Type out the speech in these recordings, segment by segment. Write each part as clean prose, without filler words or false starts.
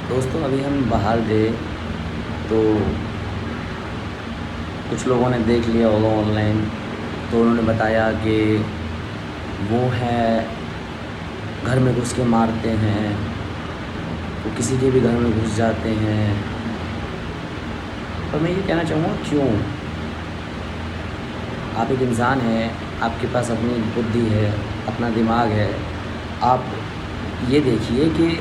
दोस्तों अभी हम बाहर गए तो कुछ लोगों ने देख लिया होगा ऑनलाइन। तो उन्होंने बताया कि वो है घर में घुस के मारते हैं, वो किसी के भी घर में घुस जाते हैं। पर मैं ये कहना चाहूँगा क्यों? आप एक इंसान हैं, आपके पास अपनी बुद्धि है, अपना दिमाग है। आप ये देखिए कि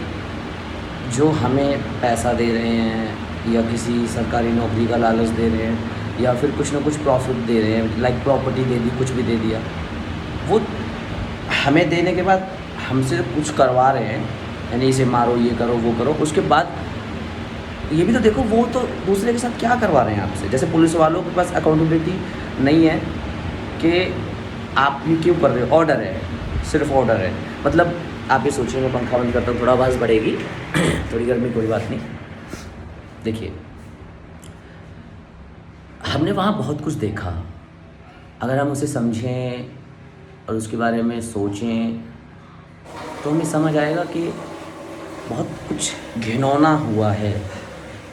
जो हमें पैसा दे रहे हैं या किसी सरकारी नौकरी का लालच दे रहे हैं या फिर कुछ ना कुछ प्रॉफिट दे रहे हैं, लाइक प्रॉपर्टी दे दी, कुछ भी दे दिया, वो हमें देने के बाद हमसे कुछ करवा रहे हैं, यानी इसे मारो, ये करो, वो करो। उसके बाद ये भी तो देखो, वो तो दूसरे के साथ क्या करवा रहे हैं आपसे। जैसे पुलिस वालों के पास अकाउंटेबिलिटी नहीं है कि आप ये क्यों कर रहे हो, ऑर्डर है, सिर्फ ऑर्डर है। मतलब आप ये सोचिए, मैं पंखा बंद करता हूँ, थोड़ा आवाज़ बढ़ेगी थोड़ी गर्मी, कोई बात नहीं। देखिए, हमने वहाँ बहुत कुछ देखा। अगर हम उसे समझें और उसके बारे में सोचें तो हमें समझ आएगा कि बहुत कुछ घिनौना हुआ है।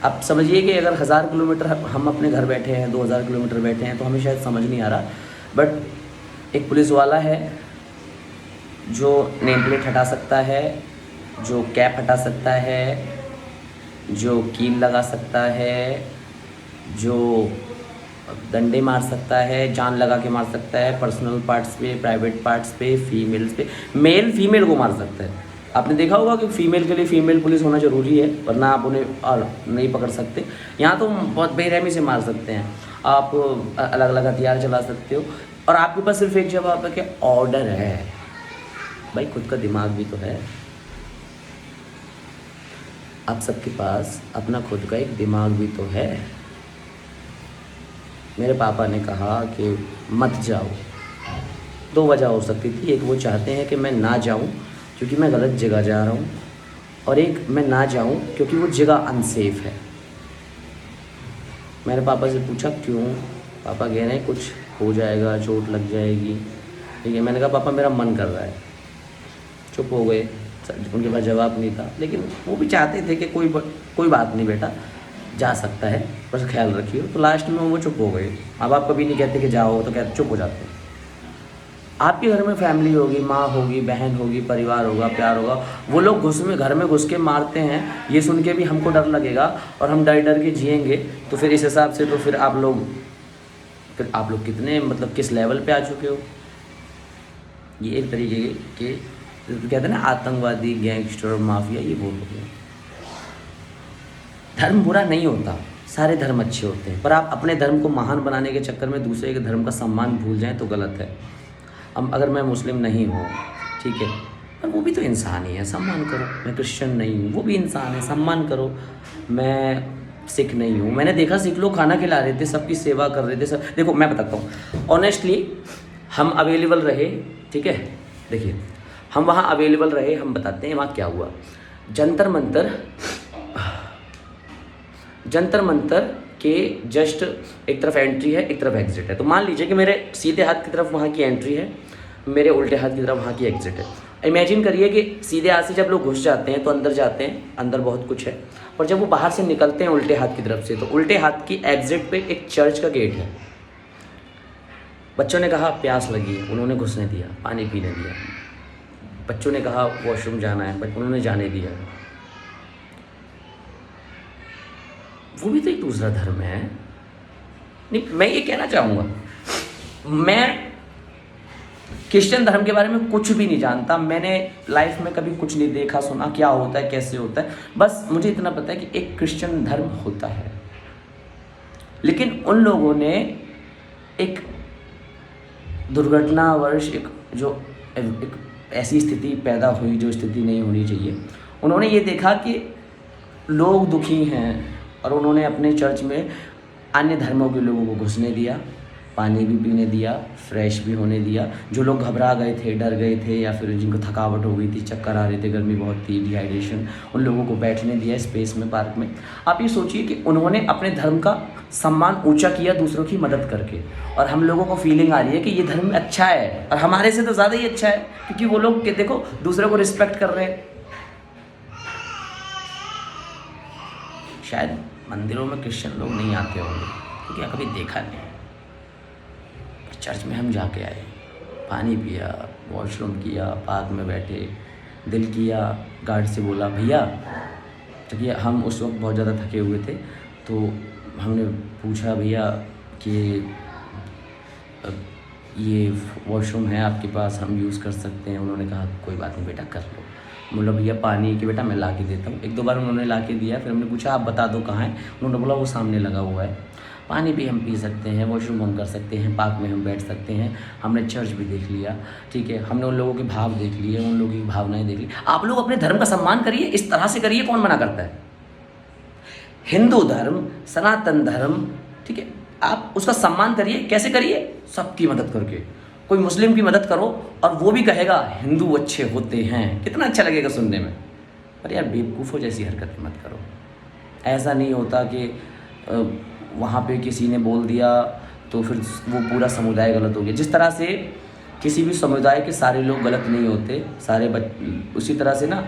आप समझिए कि अगर 1000 किलोमीटर हम अपने घर बैठे हैं, 2000 किलोमीटर बैठे हैं, तो हमें शायद समझ नहीं आ रहा। बट एक पुलिस वाला है जो नेम प्लेट हटा सकता है, जो कैप हटा सकता है, जो कील लगा सकता है, जो डंडे मार सकता है, जान लगा के मार सकता है, पर्सनल पार्ट्स पे, प्राइवेट पार्ट्स पे, फीमेल्स पे, मेल फीमेल को मार सकता है। आपने देखा होगा कि फ़ीमेल के लिए फ़ीमेल पुलिस होना ज़रूरी है, वरना आप उन्हें और नहीं पकड़ सकते। यहाँ तो बहुत बेरहमी से मार सकते हैं। आप अलग अलग हथियार चला सकते हो और आपके पास सिर्फ एक जवाब है कि ऑर्डर है। भाई, खुद का दिमाग भी तो है। आप सबके पास अपना खुद का एक दिमाग भी तो है। मेरे पापा ने कहा कि मत जाओ। 2 वजह हो सकती थी। एक, वो चाहते हैं कि मैं ना जाऊं क्योंकि मैं गलत जगह जा रहा हूं, और एक, मैं ना जाऊं क्योंकि वो जगह अनसेफ है। मैंने पापा से पूछा क्यों? पापा कह रहे हैं कुछ हो जाएगा, चोट लग जाएगी। ठीक है, मैंने कहा पापा मेरा मन कर रहा है। चुप हो गए, उनके पास जवाब नहीं था। लेकिन वो भी चाहते थे कि कोई बात नहीं बेटा, जा सकता है, बस ख्याल रखिए। तो लास्ट में वो चुप हो गए। अब आप कभी नहीं कहते कि जाओ, तो कहते चुप हो जाते हैं। आपके घर में फैमिली होगी, माँ होगी, बहन होगी, परिवार होगा, प्यार होगा, वो लोग घर में घुस के मारते हैं, ये सुन के भी हमको डर लगेगा और हम डर डर के जिएंगे। तो फिर इस हिसाब से तो फिर आप लोग कितने, मतलब किस लेवल पे आ चुके हो? ये एक तरीके के कहते हैं ना, आतंकवादी, गैंगस्टर, माफिया, ये बोल रहे हैं। धर्म बुरा नहीं होता, सारे धर्म अच्छे होते हैं, पर आप अपने धर्म को महान बनाने के चक्कर में दूसरे के धर्म का सम्मान भूल जाएं तो गलत है। अब अगर मैं मुस्लिम नहीं हूँ, ठीक है, पर वो भी तो इंसान ही है, सम्मान करो। मैं क्रिश्चियन नहीं हूँ, वो भी इंसान है, सम्मान करो। मैं सिख नहीं हूँ, मैंने देखा सिख लोग खाना खिला रहे थे, सबकी सेवा कर रहे थे, सब। देखो मैं बताता हूँ ऑनेस्टली, हम अवेलेबल रहे, ठीक है। देखिए, हम वहाँ अवेलेबल रहे, हम बताते हैं वहाँ क्या हुआ। जंतर मंतर के जस्ट एक तरफ एंट्री है, एक तरफ एग्जिट है। तो मान लीजिए कि मेरे सीधे हाथ की तरफ वहाँ की एंट्री है, मेरे उल्टे हाथ की तरफ वहाँ की एग्जिट है। इमेजिन करिए कि सीधे हाथ से जब लोग घुस जाते हैं तो अंदर जाते हैं, अंदर बहुत कुछ है, और जब वो बाहर से निकलते हैं उल्टे हाथ की तरफ से, तो उल्टे हाथ की एग्जिट पे एक चर्च का गेट है। बच्चों ने कहा प्यास लगी है, उन्होंने घुसने दिया, पानी पीने दिया। बच्चों ने कहा वॉशरूम जाना है, बट उन्होंने जाने दिया। वो भी तो एक दूसरा धर्म है। नहीं, मैं ये कहना चाहूँगा, मैं क्रिश्चियन धर्म के बारे में कुछ भी नहीं जानता। मैंने लाइफ में कभी कुछ नहीं देखा सुना, क्या होता है, कैसे होता है। बस मुझे इतना पता है कि एक क्रिश्चियन धर्म होता है, लेकिन उन लोगों ने एक दुर्घटनावश एक ऐसी स्थिति पैदा हुई जो स्थिति नहीं होनी चाहिए। उन्होंने ये देखा कि लोग दुखी हैं और उन्होंने अपने चर्च में अन्य धर्मों के लोगों को घुसने दिया, पानी भी पीने दिया, फ्रेश भी होने दिया। जो लोग घबरा गए थे, डर गए थे, या फिर जिनको थकावट हो गई थी, चक्कर आ रहे थे, गर्मी बहुत थी, डिहाइड्रेशन, उन लोगों को बैठने दिया स्पेस में, पार्क में। आप ये सोचिए कि उन्होंने अपने धर्म का सम्मान ऊंचा किया दूसरों की मदद करके, और हम लोगों को फीलिंग आ रही है कि ये धर्म अच्छा है, और हमारे से तो ज़्यादा ही अच्छा है, क्योंकि वो लोग देखो दूसरों को रिस्पेक्ट कर रहे हैं। शायद मंदिरों में क्रिश्चियन लोग नहीं आते होंगे क्योंकि कभी देखा नहीं। चर्च में हम जाके आए, पानी पिया, वॉशरूम किया, पार्क में बैठे, दिल किया, गार्ड से बोला भैया, क्योंकि हम उस वक्त बहुत ज़्यादा थके हुए थे, तो हमने पूछा भैया कि ये वॉशरूम है आपके पास, हम यूज़ कर सकते हैं? उन्होंने कहा कोई बात नहीं बेटा, कर लो। बोला भैया पानी कि बेटा मैं ला के देता हूँ। एक दो बार उन्होंने ला के दिया, फिर हमने पूछा आप बता दो कहाँ है? उन्होंने बोला वो सामने लगा हुआ है। पानी भी हम पी सकते हैं, वॉशरूम हम कर सकते हैं, पार्क में हम बैठ सकते हैं। हमने चर्च भी देख लिया, ठीक है, हमने उन लोगों के भाव देख लिए, उन लोगों की भावनाएं देख ली। आप लोग अपने धर्म का सम्मान करिए, इस तरह से करिए, कौन मना करता है? हिंदू धर्म, सनातन धर्म, ठीक है, आप उसका सम्मान करिए। कैसे करिए? सबकी मदद करके। कोई मुस्लिम की मदद करो और वो भी कहेगा हिंदू अच्छे होते हैं, कितना अच्छा लगेगा सुनने में। पर यार बेवकूफ़ों जैसी हरकतें मत करो। ऐसा नहीं होता कि वहाँ पे किसी ने बोल दिया तो फिर वो पूरा समुदाय गलत हो गया। जिस तरह से किसी भी समुदाय के सारे लोग गलत नहीं होते, उसी तरह से ना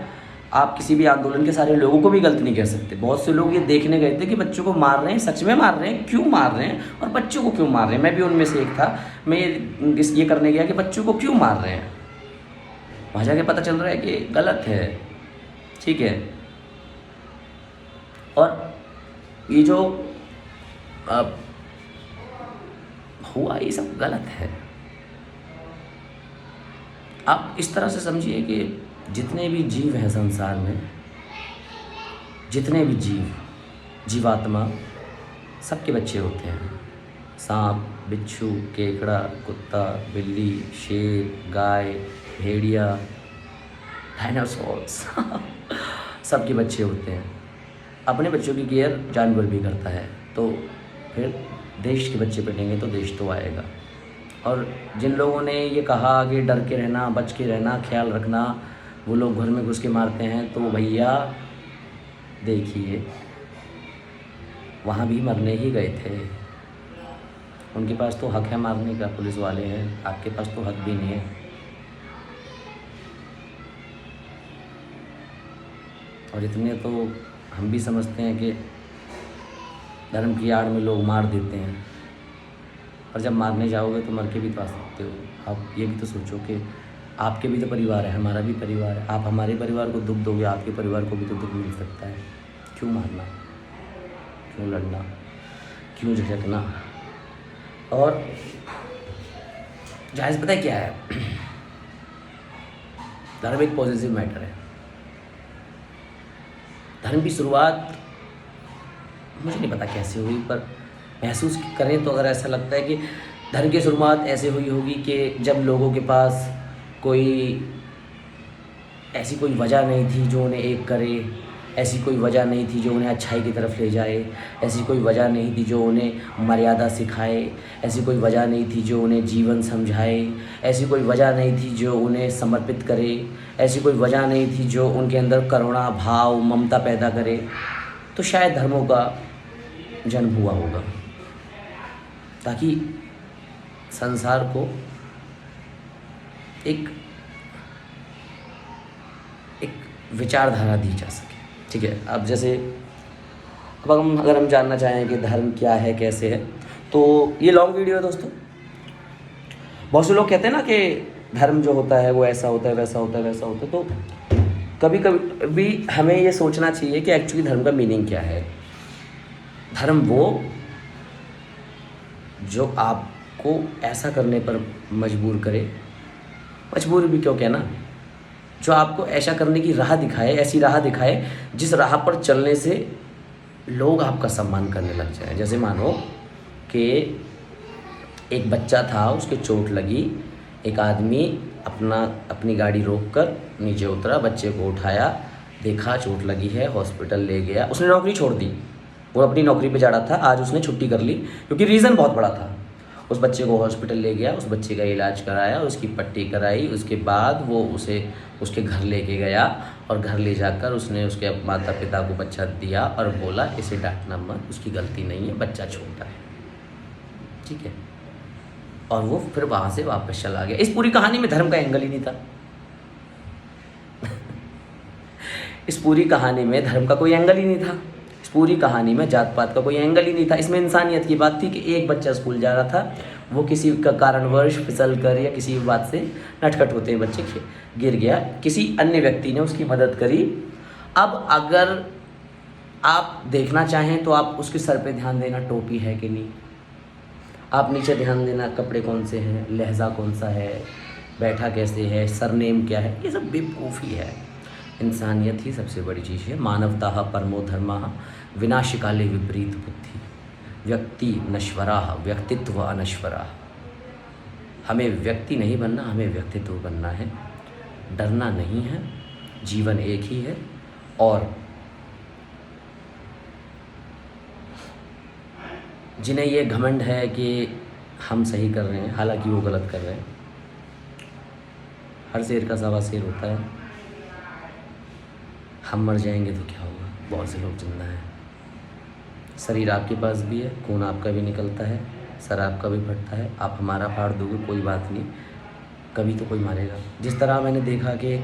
आप किसी भी आंदोलन के सारे लोगों को भी गलत नहीं कह सकते। बहुत से लोग ये देखने गए थे कि बच्चों को मार रहे हैं, सच में मार रहे हैं, क्यों मार रहे हैं और बच्चों को क्यों मार रहे हैं। मैं भी उनमें से एक था। मैं ये करने गया कि बच्चों को क्यों मार रहे हैं। वहाँ जाके पता चल रहा है कि गलत है, ठीक है। और ये जो हुआ ये सब गलत है। आप इस तरह से समझिए कि जितने भी जीव हैं संसार में, जितने भी जीवात्मा, सबके बच्चे होते हैं। सांप, बिच्छू, केकड़ा, कुत्ता, बिल्ली, शेर, गाय, भेड़िया, डायनासोर्स सबके बच्चे होते हैं। अपने बच्चों की केयर जानवर भी करता है, तो फिर देश के बच्चे बनेंगे तो देश तो आएगा। और जिन लोगों ने ये कहा कि डर के रहना, बच के रहना, ख्याल रखना, वो लोग घर में घुस के मारते हैं, तो भैया देखिए वहाँ भी मरने ही गए थे। उनके पास तो हक है मारने का, पुलिस वाले हैं, आपके पास तो हक भी नहीं है। और इतने तो हम भी समझते हैं कि धर्म की आड़ में लोग मार देते हैं, और जब मारने जाओगे तो मर के भी तो आ सकते हो। आप ये भी तो सोचो कि आपके भी तो परिवार है, हमारा भी परिवार है। आप हमारे परिवार को दुख दोगे, आपके परिवार को भी तो दुख मिल सकता है। क्यों मारना, क्यों लड़ना, क्यों झगड़ना? और जायज़ पता है क्या है, धर्म एक पॉजिटिव मैटर है। धर्म की शुरुआत मुझे नहीं पता कैसे हुई, पर महसूस करें तो अगर ऐसा लगता है कि धर्म की शुरुआत ऐसे हुई होगी कि जब लोगों के पास ऐसी कोई वजह नहीं थी जो उन्हें एक करे, ऐसी कोई वजह नहीं थी जो उन्हें अच्छाई की तरफ ले जाए, ऐसी कोई वजह नहीं थी जो उन्हें मर्यादा सिखाए, ऐसी कोई वजह नहीं थी जो उन्हें जीवन समझाए, ऐसी कोई वजह नहीं थी जो उन्हें समर्पित करे, ऐसी कोई वजह नहीं थी जो उनके अंदर करुणा, भाव, ममता पैदा करे। तो शायद धर्मों का जन्म हुआ होगा ताकि संसार को एक विचारधारा दी जा सके, ठीक है। अब जैसे अगर हम जानना चाहें कि धर्म क्या है, कैसे है, तो ये लॉन्ग वीडियो है दोस्तों। बहुत से लोग कहते हैं ना कि धर्म जो होता है वो ऐसा होता है, वैसा होता है, वैसा होता है। तो कभी कभी भी हमें ये सोचना चाहिए कि एक्चुअली धर्म का मीनिंग क्या है। धर्म वो जो आपको ऐसा करने पर मजबूर करे, मजबूर भी क्यों कहना, जो आपको ऐसा करने की राह दिखाए, ऐसी राह दिखाए जिस राह पर चलने से लोग आपका सम्मान करने लग जाए। जैसे मानो कि एक बच्चा था, उसके चोट लगी, एक आदमी अपनी गाड़ी रोककर नीचे उतरा, बच्चे को उठाया, देखा चोट लगी है, हॉस्पिटल ले गया। उसने नौकरी छोड़ दी, वो अपनी नौकरी पे जा रहा था, आज उसने छुट्टी कर ली क्योंकि रीज़न बहुत बड़ा था। उस बच्चे को हॉस्पिटल ले गया, उस बच्चे का इलाज कराया, उसकी पट्टी कराई, उसके बाद वो उसे उसके घर लेके गया और घर ले जाकर उसने उसके माता पिता को बच्चा दिया और बोला इसे डांटना मत, उसकी गलती नहीं है, बच्चा छोटा है, ठीक है। और वो फिर वहाँ से वापस चला गया। इस पूरी कहानी में धर्म का एंगल ही नहीं था। इस पूरी कहानी में धर्म का कोई एंगल ही नहीं था। इस पूरी कहानी में जात पात का कोई एंगल ही नहीं था। इसमें इंसानियत की बात थी कि एक बच्चा स्कूल जा रहा था, वो किसी का कारणवश फिसल कर या किसी बात से नटखट होते हैं बच्चे गिर गया, किसी अन्य व्यक्ति ने उसकी मदद करी। अब अगर आप देखना चाहें तो आप उसके सर पे ध्यान देना टोपी है कि नहीं, आप नीचे ध्यान देना कपड़े कौन से हैं, लहजा कौन सा है, बैठा कैसे है, सरनेम क्या है, ये सब बेवकूफ़ी है। इंसानियत ही सबसे बड़ी चीज़ है। मानवता परमो धर्मः विनाशिकाले विपरीत बुद्धि, व्यक्ति नश्वरा व्यक्तित्व अनश्वरा। हमें व्यक्ति नहीं बनना, हमें व्यक्तित्व बनना है। डरना नहीं है, जीवन एक ही है। और जिन्हें ये घमंड है कि हम सही कर रहे हैं, हालांकि वो गलत कर रहे हैं। हर शेर का सवा शेर होता है। हम मर जाएंगे तो क्या होगा, बहुत से लोग जिंदा हैं। शरीर आपके पास भी है, खून आपका भी निकलता है, सर आपका भी फटता है। आप हमारा फाड़ दोगे कोई बात नहीं, कभी तो कोई मारेगा। जिस तरह मैंने देखा कि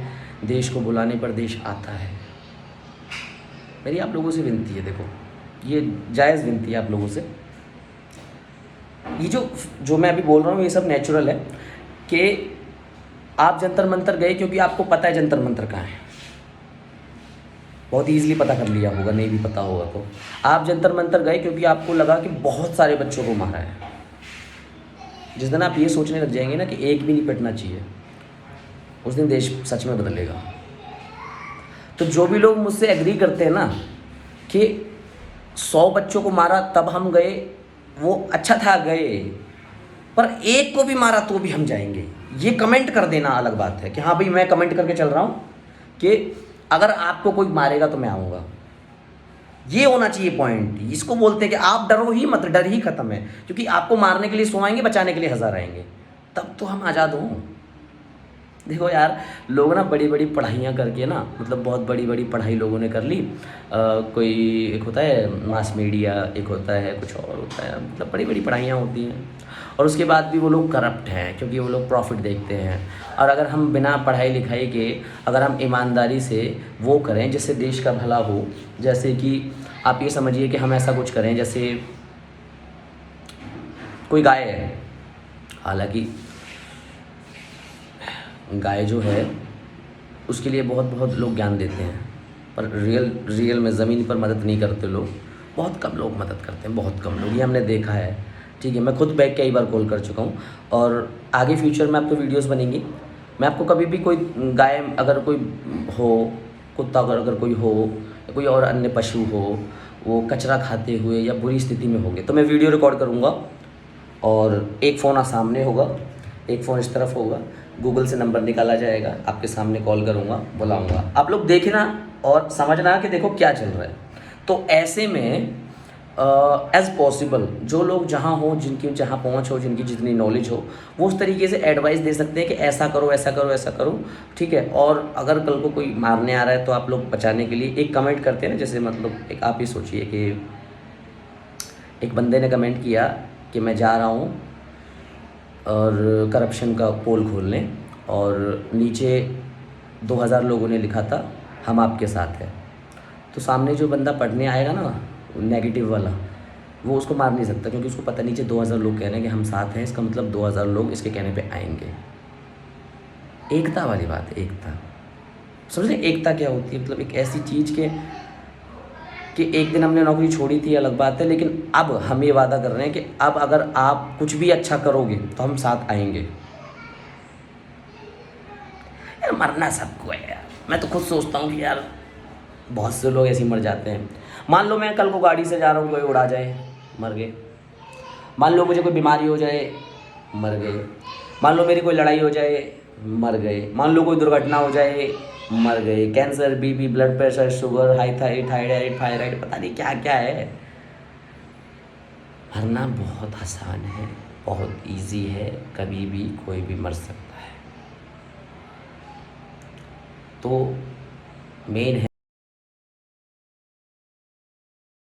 देश को बुलाने पर देश आता है। मेरी आप लोगों से विनती है, देखो ये जायज़ विनती है आप लोगों से, ये जो मैं अभी बोल रहा हूँ ये सब नेचुरल है कि आप जंतर मंतर गए क्योंकि आपको पता है जंतर मंतर कहाँ है, बहुत ईजिली पता कर लिया होगा, नहीं भी पता होगा तो। आप जंतर मंतर गए क्योंकि आपको लगा कि बहुत सारे बच्चों को मारा है। जिस दिन आप ये सोचने लग जाएंगे ना कि एक भी नहीं पिटना चाहिए, उस दिन देश सच में बदलेगा। तो जो भी लोग मुझसे एग्री करते हैं ना कि 100 बच्चों को मारा तब हम गए, वो अच्छा था गए, पर एक को भी मारा तो भी हम जाएंगे, ये कमेंट कर देना अलग बात है कि हाँ भाई मैं कमेंट करके चल रहा हूँ कि अगर आपको कोई मारेगा तो मैं आऊँगा। ये होना चाहिए पॉइंट। इसको बोलते हैं कि आप डरो ही मत, डर ही खत्म है, क्योंकि आपको मारने के लिए 100 आएंगे, बचाने के लिए 1000 आएंगे, तब तो हम आज़ाद हों। देखो यार, लोग ना बड़ी बड़ी पढ़ाइयाँ करके ना, मतलब बहुत बड़ी बड़ी पढ़ाई लोगों ने कर ली, कोई एक होता है मास मीडिया, एक होता है कुछ और होता है, मतलब बड़ी बड़ी पढ़ाइयाँ होती हैं, और उसके बाद भी वो लोग करप्ट हैं क्योंकि वो लोग प्रॉफिट देखते हैं। और अगर हम बिना पढ़ाई लिखाई के अगर हम ईमानदारी से वो करें जिससे देश का भला हो, जैसे कि आप ये समझिए कि हम ऐसा कुछ करें जैसे कोई गाय है, हालांकि गाय जो है उसके लिए बहुत बहुत लोग ज्ञान देते हैं, पर रियल में ज़मीन पर मदद नहीं करते लोग, बहुत कम लोग मदद करते हैं, बहुत कम लोग, ये हमने देखा है। ठीक है, मैं खुद बैक कई बार कॉल कर चुका हूँ, और आगे फ्यूचर में आपको वीडियोस बनेंगी। मैं आपको कभी भी कोई गाय अगर कोई हो, कुत्ता अगर कोई हो, या कोई और अन्य पशु हो, वो कचरा खाते हुए या बुरी स्थिति में होंगे तो मैं वीडियो रिकॉर्ड करूँगा, और एक फ़ोन सामने होगा, एक फ़ोन इस तरफ होगा, गूगल से नंबर निकाला जाएगा, आपके सामने कॉल करूँगा, बुलाऊँगा, आप लोग देखना और समझना कि देखो क्या चल रहा है। तो ऐसे में एज़ पॉसिबल जो लोग जहाँ हो, जिनकी जहाँ पहुँच हो, जिनकी जितनी नॉलेज हो, वो उस तरीके से एडवाइस दे सकते हैं कि ऐसा करो, ऐसा करो, ऐसा करो। ठीक है, और अगर कल को कोई मारने आ रहा है तो आप लोग बचाने के लिए एक कमेंट करते हैं ना, जैसे मतलब एक आप ही सोचिए कि एक बंदे ने कमेंट किया कि मैं जा रहा हूँ और करप्शन का पोल खोलने, और नीचे 2000 लोगों ने लिखा था हम आपके साथ हैं। तो सामने जो बंदा पढ़ने आएगा ना नेगेटिव वाला, वो उसको मार नहीं सकता, क्योंकि उसको पता नीचे 2000 लोग कह रहे हैं कि हम साथ हैं, इसका मतलब 2000 लोग इसके कहने पे आएंगे। एकता वाली बात है, एकता। समझ रहे एकता क्या होती है? मतलब एक ऐसी चीज़ कि एक दिन हमने नौकरी छोड़ी थी अलग बात है, लेकिन अब हम ये वादा कर रहे हैं कि अब अगर आप कुछ भी अच्छा करोगे तो हम साथ आएंगे। यार मरना सबको है यार, मैं तो खुद सोचता हूँ कि यार बहुत से लोग ऐसे ही मर जाते हैं। मान लो मैं कल को गाड़ी से जा रहा हूँ, कोई उड़ा जाए, मर गए। मान लो मुझे कोई बीमारी हो जाए, मर गए। मान लो मेरी कोई लड़ाई हो जाए, मर गए। मान लो कोई दुर्घटना हो जाए, मर गए। Cancer, BP, blood pressure, sugar, high thyroid, पता नहीं क्या क्या है। मरना बहुत आसान है, बहुत इजी है, कभी भी कोई भी मर सकता है। तो मेन है